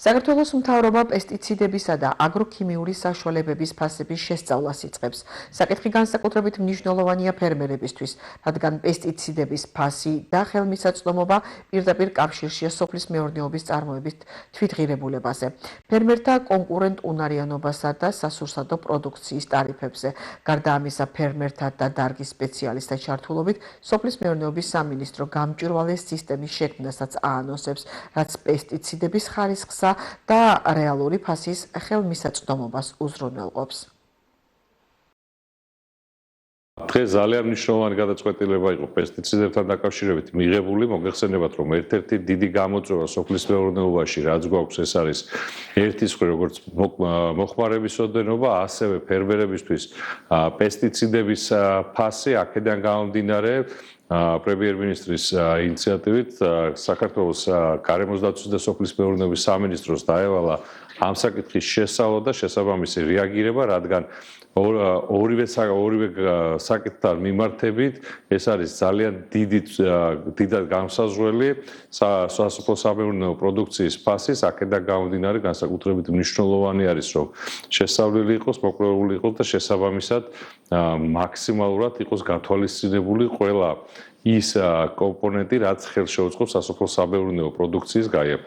საქართველოს მთავრობა პესტიციდებისა და აგროქიმიური საშუალებების ფასების შესწავლას იწყებს. საკითხი განსაკუთრებით მნიშვნელოვანია ფერმერებისთვის, რადგან პესტიციდების ფასი და ხელმისაწვდომობა პირდაპირ კავშირშია სოფლის მეურნეობის წარმოებით თვითღირებულებაზე, ფერმერთა კონკურენტუნარიანობასა და სასურსათო პროდუქციის ტარიფებზე. გარდა ამისა, ფერმერთა და დარგის სპეციალისტთა ჩართულობით სოფლის მეურნეობის სამინისტრო გამჭვირვალე სისტემის შექმნასაც აანონსებს, რაც პესტიციდების ხარისხსა და რეალური ფასის ხელმისაწვდომობას უზრუნველყოფს. დღეს ძალიან მნიშვნელოვანი გადაწყვეტილება იყო პესტიციდებთან დაკავშირებით მიღებული. მოგეხსენებათ, რომ ერთ-ერთი დიდი გამოწვევა სოფლის მეურნეობაში, რაც გვაქვს, ეს არის ერთის მხრივ როგორც მოხმარების ოდენობა, ასევე ფერმერებისთვის პესტიციდების ფასი. აქედან გამომდინარე, პრემიერ-მინისტრის ინიციატივით საქართველოს გარემოს დაცვის და სოფლის მეურნეობის სამინისტროს დაევალა ამ საკითხის შესწავლა და შესაბამისი რეაგირება, რადგან ორივე საკითხთან მიმართებით ეს არის ძალიან დიდად გამსაზღვრელი სასოფლო-სამეურნეო პროდუქციის ფასის. აქედან გამომდინარე, განსაკუთრებით მნიშვნელოვანი არის, რომ შესწავლილი იყოს, მოკვლეული იყოს და შესაბამისად მაქსიმალურად იყოს გათვალისწინებული ყველა ის კომპონენტი, რაც ხელს შეუწყობს სასოფლო-სამეურნეო პროდუქციის გაიაფებას.